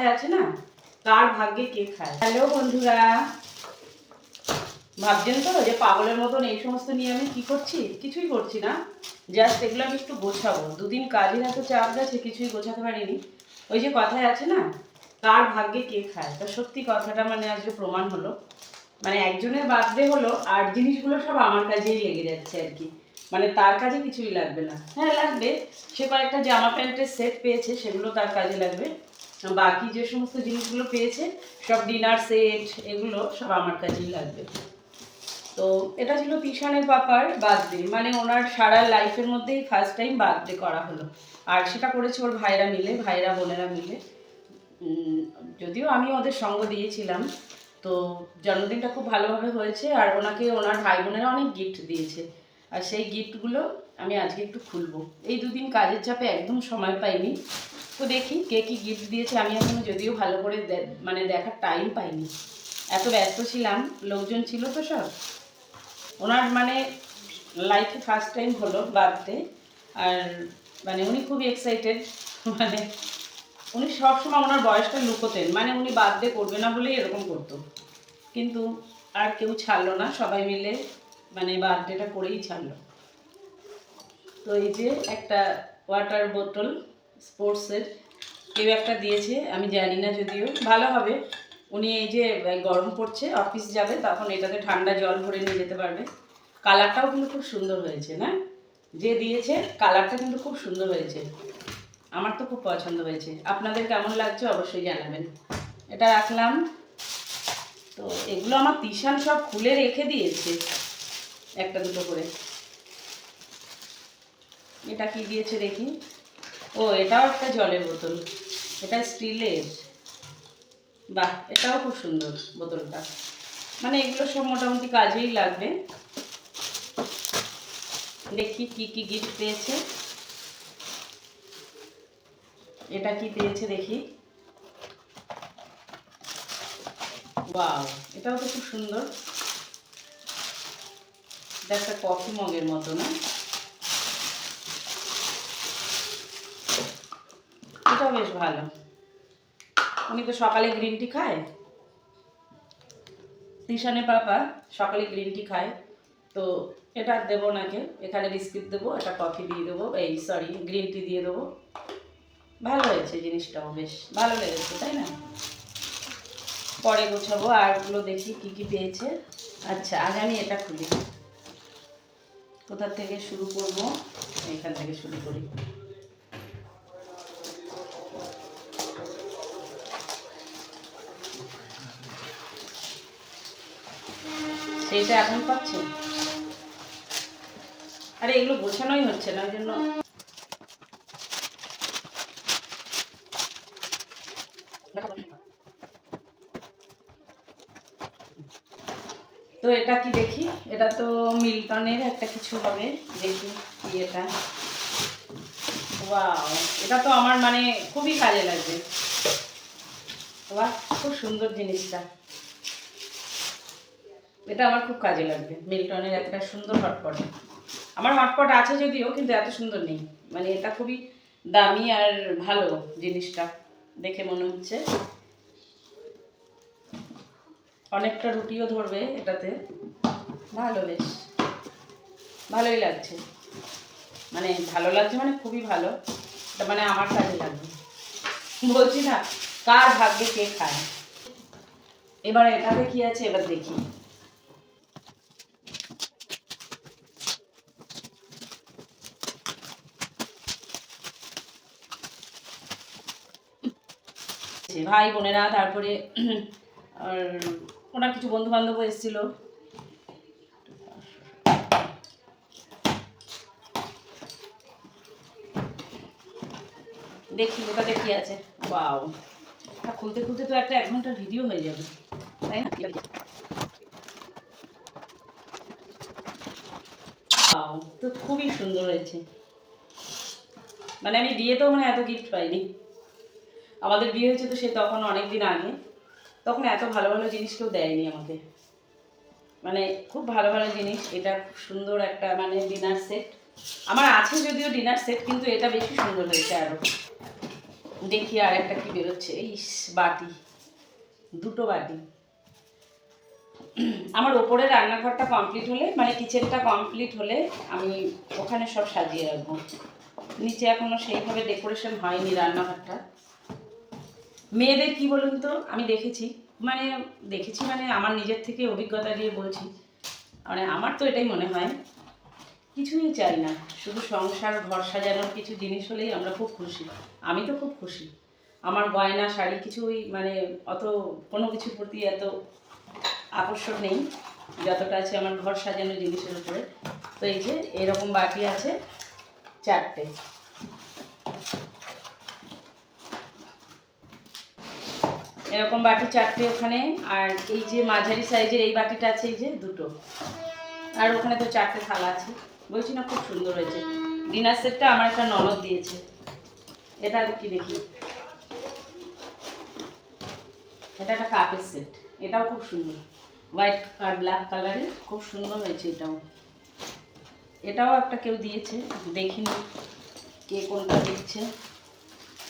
কথায় আছে না, কার ভাগ্যে কে খায়। হ্যালো বন্ধুরা, ভাবছেন তো যে পাগলের মতন এই সমস্ত নিয়ে আমি কি করছি? কিছুই করছি না, জাস্ট এগুলো আমি একটু গোছাবো। দুদিন কাজের এত চাপ গেছে, কিছুই গোছাতে পারিনি। ওই যে কথায় আছে না, কার ভাগ্যে কে খায়, তা সত্যি কথাটা মানে আজকে প্রমাণ হলো। মানে একজনের বার্থডে হলো আর জিনিসগুলো সব আমার কাজেই লেগে যাচ্ছে আর কি। মানে তার কাজে কিছুই লাগবে না, হ্যাঁ লাগবে, সে কয়েকটা জামা প্যান্টের সেট পেয়েছে, সেগুলো তার কাজে লাগবে। বাকি যে সমস্ত জিনিসগুলো পেয়েছে, সব ডিনার সেট, এগুলো সব আমার কাজেই লাগবে। তো এটা ছিল তিশানের পাপার বার্থডে, মানে ওনার সারা লাইফের মধ্যেই ফার্স্ট টাইম বার্থডে করা হলো। আর সেটা করেছে ওর ভাইরা মিলে, ভাইরা বোনেরা মিলে। যদিও আমি ওদের সঙ্গ দিয়েছিলাম। তো জন্মদিনটা খুব ভালোভাবে হয়েছে, আর ওনাকে ওনার ভাই বোনেরা অনেক গিফট দিয়েছে। আর সেই গিফটগুলো আমি আজকে একটু খুলবো। এই দুদিন কাজের চাপে একদম সময় পাইনি। তো দেখি কে কী গিফট দিয়েছে। আমি এখনো যদিও ভালো করে মানে দেখার টাইম পাইনি, এত ব্যস্ত ছিলাম, লোকজন ছিল তো সব। ওনার মানে লাইফে ফার্স্ট টাইম হলো বার্থডে, আর মানে উনি খুবই এক্সাইটেড। মানে উনি সবসময় ওনার বয়সটা লুকোতেন, মানে উনি বার্থডে করবে না বলেই এরকম করতো, কিন্তু আর কেউ ছাড়লো না, সবাই মিলে মানে বার্থডেটা করেই ছাড়লো। তো এই যে একটা ওয়াটার বোতল স্পোর্টসের কেউ একটা দিয়েছে, আমি জানি না, যদিও ভালো হবে। উনি এই যে গরম পড়ছে, অফিস যাবে, তখন এটাতে ঠান্ডা জল ভরে নিয়ে যেতে পারবে। কালারটাও কিন্তু খুব সুন্দর হয়েছে না, যে দিয়েছে কালারটা কিন্তু খুব সুন্দর হয়েছে, আমার তো খুব পছন্দ হয়েছে। আপনাদের কেমন লাগছে অবশ্যই জানাবেন। এটা রাখলাম। তো এগুলো আমার তিশান সব খুলে রেখে দিয়েছে একটা দুটো করে। এটা কি দিয়েছে দেখি। ও, এটাও একটা জলের বোতল, এটা স্টিলের। বাহ, এটাও খুব সুন্দর বোতলটা। মানে এগুলো সব মোটামুটি কাজেই লাগবে। দেখি কি কি গিফট পেয়েছে। এটা কি পেয়েছে দেখি। ওয়াও, এটাও তো খুব সুন্দর। এটা একটা কফি মগের মতো না, এটাও বেশ ভালো। উনি তো সকালে গ্রিন টি খায়, তিশানের পাপা সকালে গ্রিন টি খায়। তো এটা দেবো ওনাকে, এখানে বিস্কিট দেবো, এটা কফি দিয়ে দেবো, এই সরি গ্রিন টি দিয়ে দেবো। ভালো হয়েছে জিনিসটাও, বেশ ভালো লেগেছে, তাই না? পরে গোছাবো আরগুলো, দেখি কি কি পেয়েছে। আচ্ছা, আগে আমি এটা খুলি। কোথা থেকে শুরু করব? এখান থেকে শুরু করি। সেইটা এখন পাচ্ছে। আরে এগুলো গোছানোই হচ্ছে না, ওই জন্য। তো এটা কি দেখি, এটা তো মিল্টনের একটা কিছু হবে, দেখি কি এটা। ওয়াও, এটা তো আমার মানে খুবই কাজে লাগবে। বাহ, খুব সুন্দর জিনিসটা, এটা আমার খুব কাজে লাগবে। মিল্টনের একটা সুন্দর হটপট। আমার হটপট আছে যদিও, কিন্তু এত সুন্দর নেই। মানে এটা খুবই দামি আর ভালো জিনিসটা, দেখে মনে হচ্ছে। অনেকটা রুটিও ধরবে এটাতে, ভালো, বেশ ভালোই লাগছে। মানে ভালো লাগছে মানে খুবই ভালো, এটা মানে আমার কাজে লাগবে। বলছি না, কার ভাগ্যে কে খায়। এবার এটাতে কি আছে এবার দেখি। ভাই বোনেরা, তারপরে আর ওনার কিছু বন্ধু বান্ধব এসেছিল। দেখি ওটাতে কি আছে। বাও, খুলতে খুলতে তো একটা 1 ঘন্টার ভিডিও হয়ে যাবে, তাই না? তো খুবই সুন্দর হয়েছে। মানে আমি বিয়েতেও মানে এত গিফট পাইনি। আমাদের বিয়ে হয়েছে তো সে তখন অনেক দিন আগে, তখন এত ভালো ভালো জিনিস কেউ দেয়নি আমাকে। মানে খুব ভালো ভালো জিনিস। এটা খুব সুন্দর একটা মানে ডিনার সেট। আমার আছে যদিও ডিনার সেট, কিন্তু এটা বেশি সুন্দর হয়েছে আরও। দেখি আর একটা কি বেরোচ্ছে। ইস, বাটি, দুটো বাটি। আমার ওপরে রান্নাঘরটা কমপ্লিট হলে, মানে কিচেনটা কমপ্লিট হলে আমি ওখানে সব সাজিয়ে রাখবো। নিচে এখনো সেইভাবে ডেকোরেশন হয়নি রান্নাঘরটা। মেয়েদের কি বলুন তো, আমি দেখেছি মানে আমার নিজের থেকে অভিজ্ঞতা দিয়ে বলছি, মানে আমার তো এটাই মনে হয়, কিছুই চাই না, শুধু সংসার ঘর সাজানোর কিছু জিনিস হলেই আমরা খুব খুশি। আমি তো খুব খুশি। আমার গয়না শাড়ি কিছুই মানে অত কোনো কিছুর প্রতি এত আকর্ষণ নেই যতটা আছে আমার ঘর সাজানো জিনিসের উপরে। তো এই যে এরকম বাটি আছে 4টে, এরকম বাটি 4টে ওখানে। আর এই যে মাঝারি সাইজের এই বাটিটা আছে, এই যে 2টো। আর ওখানে তো 4টে থালা আছে। বলছি না খুব সুন্দর হয়েছে। ডিনার সেটটা আমার একটা ননদ দিয়েছে। এটা কি দেখি, এটা একটা কাপের সেট, এটাও খুব সুন্দর, হোয়াইট আর ব্ল্যাক কালারের, খুব সুন্দর হয়েছে। এটাও একটা কেউ দিয়েছে, দেখিনি কে কোনটা দিচ্ছে।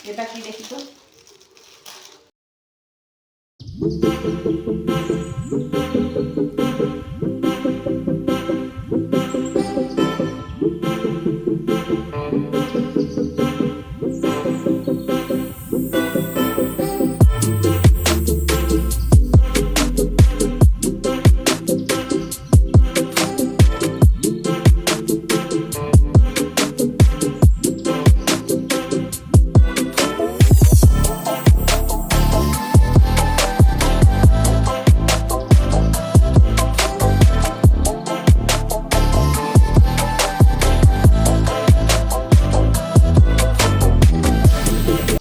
এটা কি দেখি তো,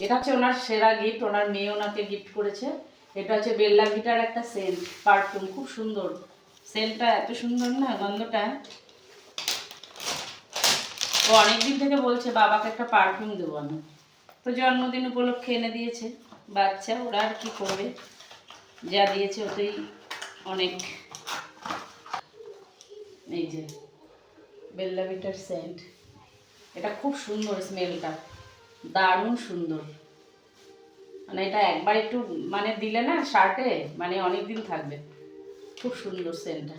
এটা হচ্ছে ওনার সেরা গিফট, ওনার মেয়ে ওনাকে গিফট করেছে। এটা হচ্ছে বেল্লা ভিটার একটা সেন্ট, পারফিউম, খুব সুন্দর সেন্টটা, এত সুন্দর না গন্ধটা। ও অনেকদিন থেকে বলছে বাবাকে একটা পারফিউম দেবো আমি, তো জন্মদিন উপলক্ষে এনে দিয়েছে। বাচ্চা, ওরা আর কি করবে, যা দিয়েছে ওতেই অনেক। এই যে বেল্লা ভিটার সেন্ট, এটা খুব সুন্দর স্মেলটা, দারুণ সুন্দর। মানে এটা একবার একটু মানে দিলে না শার্টে, মানে অনেক দিন থাকবে, খুব সুন্দর সেন্টটা।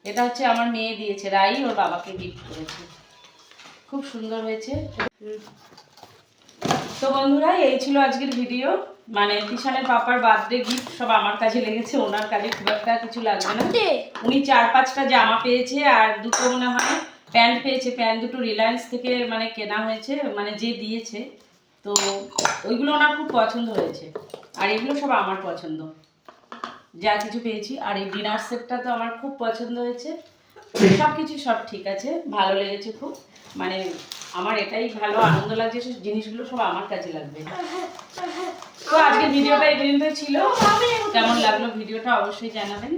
এটা হচ্ছে আমার মেয়ে দিয়েছে, রাই ওর বাবাকে গিফট করেছে, খুব সুন্দর হয়েছে। তো বন্ধুরা, এই ছিল আজকের ভিডিও। মানে তিশানের পাপার বার্থডে গিফট সব আমার কাছে লেগেছে, ওনার কাছে খুব একটা কিছু লাগবে না। উনি 4-5টা জামা পেয়েছে আর 2টো মনে হয় প্যান্ট পেয়েছে। প্যান্ট 2টো রিলায়েন্স থেকে মানে কেনা হয়েছে, মানে যে দিয়েছে, তো ওইগুলো ওনার খুব পছন্দ হয়েছে। আর এগুলো সব আমার পছন্দ, যা কিছু পেয়েছি। আর এই ডিনার সেটটা তো আমার খুব পছন্দ হয়েছে। সব কিছু সব ঠিক আছে, ভালো লেগেছে খুব। মানে আমার এটাই ভালো আনন্দ লাগছে, জিনিসগুলো সব আমার কাছে লাগবে। তো আজকের ভিডিওটা এই পর্যন্তই ছিল। কেমন লাগলো ভিডিওটা অবশ্যই জানাবেন।